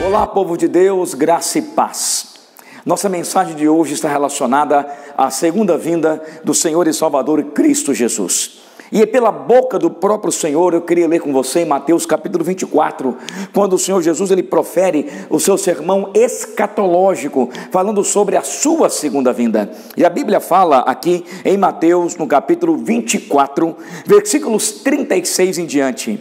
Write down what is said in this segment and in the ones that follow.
Olá, povo de Deus, graça e paz. Nossa mensagem de hoje está relacionada à segunda vinda do Senhor e Salvador Cristo Jesus. E é pela boca do próprio Senhor, eu queria ler com você em Mateus capítulo 24, quando o Senhor Jesus ele profere o seu sermão escatológico, falando sobre a sua segunda vinda. E a Bíblia fala aqui em Mateus, no capítulo 24, versículos 36 em diante: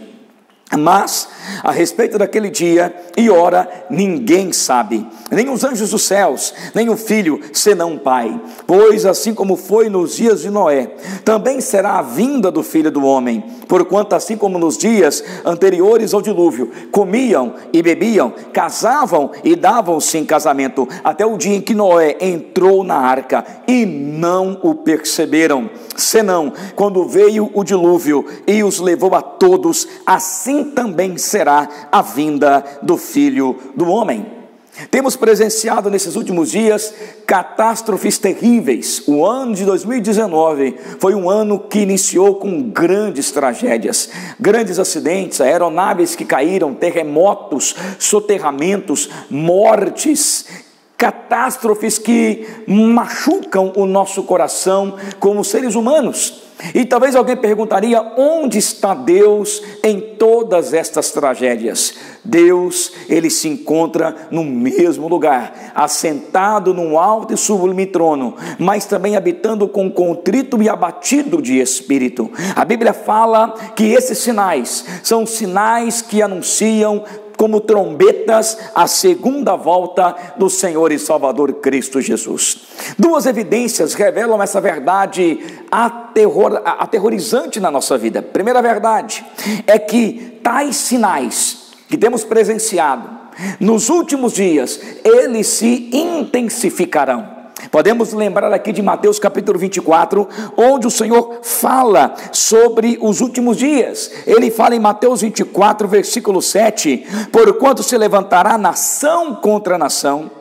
mas a respeito daquele dia e hora ninguém sabe, nem os anjos dos céus, nem o Filho, senão o Pai. Pois assim como foi nos dias de Noé, também será a vinda do Filho do Homem. Porquanto assim como nos dias anteriores ao dilúvio, comiam e bebiam, casavam e davam-se em casamento, até o dia em que Noé entrou na arca, e não o perceberam, senão quando veio o dilúvio e os levou a todos, assim também será a vinda do Filho do Homem. Temos presenciado nesses últimos dias catástrofes terríveis. O ano de 2019 foi um ano que iniciou com grandes tragédias, grandes acidentes, aeronaves que caíram, terremotos, soterramentos, mortes, catástrofes que machucam o nosso coração como seres humanos. E talvez alguém perguntaria: onde está Deus em todas estas tragédias? Deus, ele se encontra no mesmo lugar, assentado num alto e sublime trono, mas também habitando com contrito e abatido de espírito. A Bíblia fala que esses sinais são sinais que anunciam como trombetas a segunda volta do Senhor e Salvador Cristo Jesus. Duas evidências revelam essa verdade aterrorizante na nossa vida. Primeira verdade é que tais sinais que temos presenciado nos últimos dias, eles se intensificarão. Podemos lembrar aqui de Mateus capítulo 24, onde o Senhor fala sobre os últimos dias. Ele fala em Mateus 24, versículo 7, porquanto se levantará nação contra nação,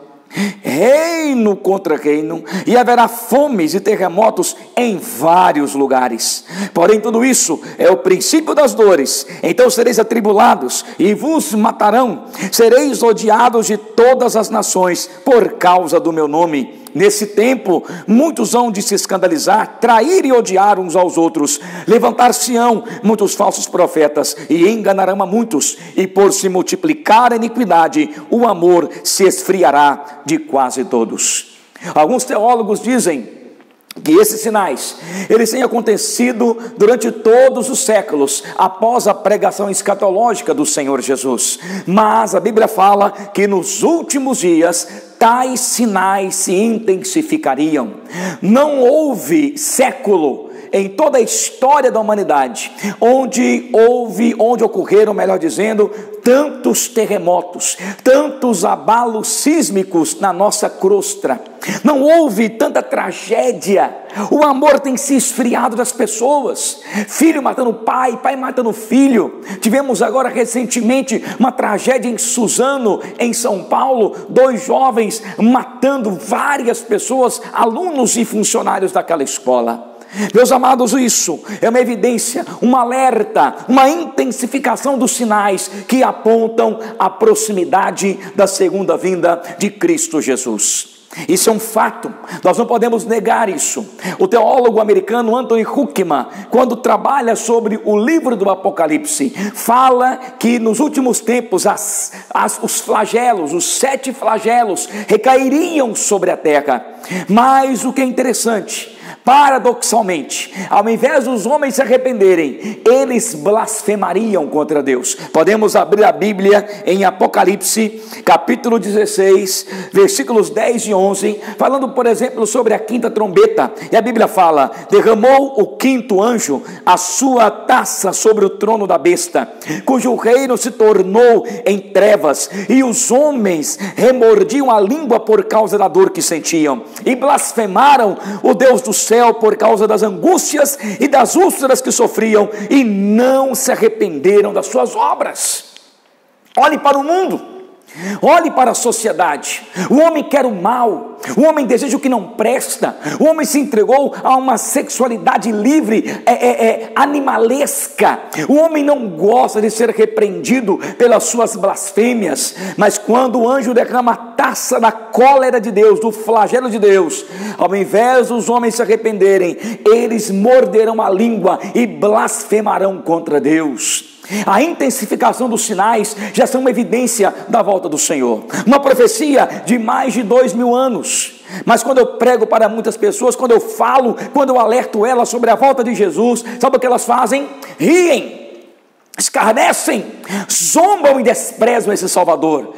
reino contra reino, e haverá fomes e terremotos em vários lugares. Porém tudo isso é o princípio das dores. Então sereis atribulados e vos matarão, sereis odiados de todas as nações por causa do meu nome. Nesse tempo, muitos hão de se escandalizar, trair e odiar uns aos outros. Levantar-se-ão muitos falsos profetas e enganarão a muitos. E por se multiplicar a iniquidade, o amor se esfriará de quase todos. Alguns teólogos dizem que esses sinais, eles têm acontecido durante todos os séculos, após a pregação escatológica do Senhor Jesus. Mas a Bíblia fala que nos últimos dias, tais sinais se intensificariam. Não houve século em toda a história da humanidade onde ocorreram, melhor dizendo, tantos terremotos, tantos abalos sísmicos na nossa crosta. Não houve tanta tragédia. O amor tem se esfriado das pessoas, filho matando pai, pai matando filho. Tivemos agora recentemente uma tragédia em Suzano, em São Paulo, 2 jovens matando várias pessoas, alunos e funcionários daquela escola. Meus amados, isso é uma evidência, um alerta, uma intensificação dos sinais que apontam a proximidade da segunda vinda de Cristo Jesus. Isso é um fato, nós não podemos negar isso. O teólogo americano Anthony Huckman, quando trabalha sobre o livro do Apocalipse, fala que nos últimos tempos os flagelos, os 7 flagelos recairiam sobre a terra. Mas o que é interessante, paradoxalmente, ao invés dos homens se arrependerem, eles blasfemariam contra Deus. Podemos abrir a Bíblia em Apocalipse, capítulo 16, versículos 10 e 11, falando, por exemplo, sobre a quinta trombeta. E a Bíblia fala: derramou o quinto anjo a sua taça sobre o trono da besta, cujo reino se tornou em trevas, e os homens remordiam a língua por causa da dor que sentiam, e blasfemaram o Deus do céu por causa das angústias e das úlceras que sofriam, e não se arrependeram das suas obras. Olhe para o mundo. Olhe para a sociedade. O homem quer o mal, o homem deseja o que não presta, o homem se entregou a uma sexualidade livre, animalesca. O homem não gosta de ser repreendido pelas suas blasfêmias, mas quando o anjo derrama a taça da cólera de Deus, do flagelo de Deus, ao invés dos homens se arrependerem, eles morderão a língua e blasfemarão contra Deus. A intensificação dos sinais já são uma evidência da volta do Senhor, uma profecia de mais de 2000 anos. Mas quando eu prego para muitas pessoas, quando eu falo, quando eu alerto elas sobre a volta de Jesus, sabe o que elas fazem? Riem, escarnecem, zombam e desprezam esse Salvador.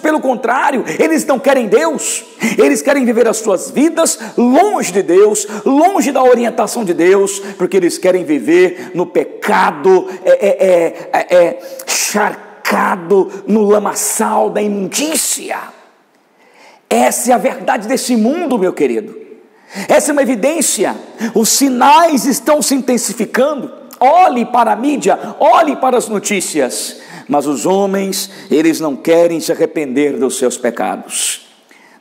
Pelo contrário, eles não querem Deus, eles querem viver as suas vidas longe de Deus, longe da orientação de Deus, porque eles querem viver no pecado, charcado no lamaçal da imundícia. Essa é a verdade desse mundo, meu querido. Essa é uma evidência. Os sinais estão se intensificando. Olhe para a mídia, olhe para as notícias, mas os homens, eles não querem se arrepender dos seus pecados.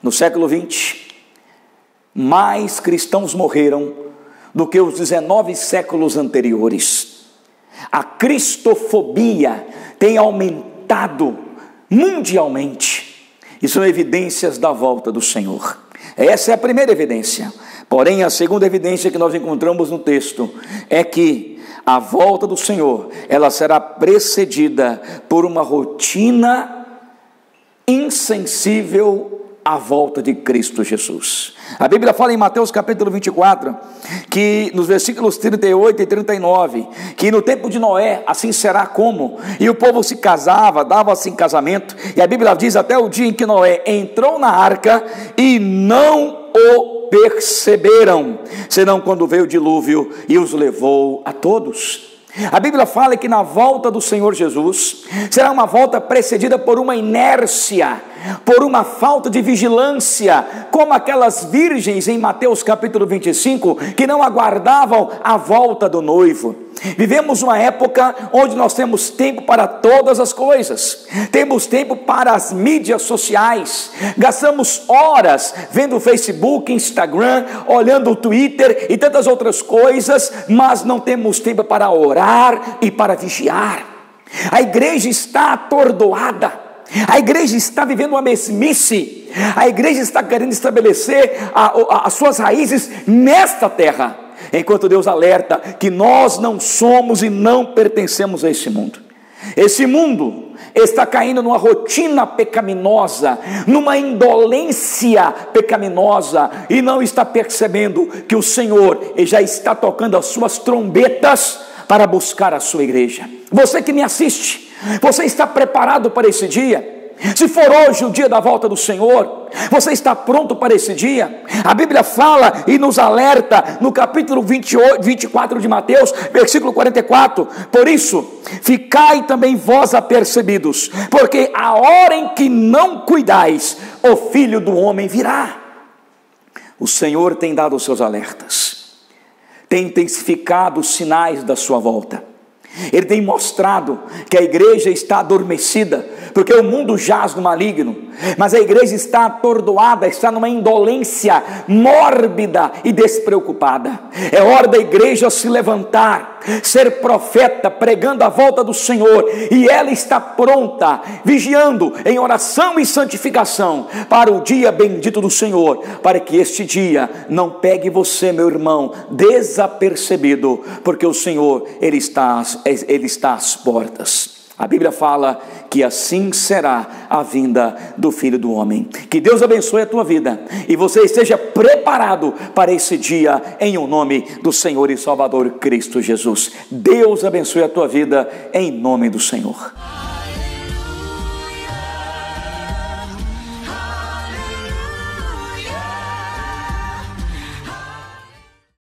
No século XX, mais cristãos morreram do que os 19 séculos anteriores. A cristofobia tem aumentado mundialmente. E são evidências da volta do Senhor. Essa é a primeira evidência. Porém, a segunda evidência que nós encontramos no texto é que a volta do Senhor, ela será precedida por uma rotina insensível à volta de Cristo Jesus. A Bíblia fala em Mateus capítulo 24, que nos versículos 38 e 39, que no tempo de Noé, assim será como, e o povo se casava, dava-se em casamento, e a Bíblia diz até o dia em que Noé entrou na arca e não o perceberam, senão quando veio o dilúvio e os levou a todos. A Bíblia fala que na volta do Senhor Jesus, será uma volta precedida por uma inércia, por uma falta de vigilância, como aquelas virgens em Mateus capítulo 25, que não aguardavam a volta do noivo. Vivemos uma época onde nós temos tempo para todas as coisas, temos tempo para as mídias sociais, gastamos horas vendo o Facebook, Instagram, olhando o Twitter e tantas outras coisas, mas não temos tempo para orar e para vigiar. A igreja está atordoada, a igreja está vivendo uma mesmice, a igreja está querendo estabelecer as suas raízes nesta terra, enquanto Deus alerta que nós não somos e não pertencemos a esse mundo. Esse mundo está caindo numa rotina pecaminosa, numa indolência pecaminosa, e não está percebendo que o Senhor já está tocando as suas trombetas para buscar a sua igreja. Você que me assiste, você está preparado para esse dia? Se for hoje o dia da volta do Senhor, você está pronto para esse dia? A Bíblia fala e nos alerta no capítulo 24 de Mateus, versículo 44, por isso, ficai também vós apercebidos, porque a hora em que não cuidais, o Filho do Homem virá. O Senhor tem dado os seus alertas, tem intensificado os sinais da sua volta. Ele tem mostrado que a igreja está adormecida, porque o mundo jaz no maligno, mas a igreja está atordoada, está numa indolência mórbida e despreocupada. É hora da igreja se levantar, ser profeta, pregando a volta do Senhor, e ela está pronta, vigiando em oração e santificação para o dia bendito do Senhor, para que este dia não pegue você, meu irmão, desapercebido, porque o Senhor, Ele está às portas. A Bíblia fala que assim será a vinda do Filho do Homem. Que Deus abençoe a tua vida e você esteja preparado para esse dia, em o nome do Senhor e Salvador Cristo Jesus. Deus abençoe a tua vida em nome do Senhor.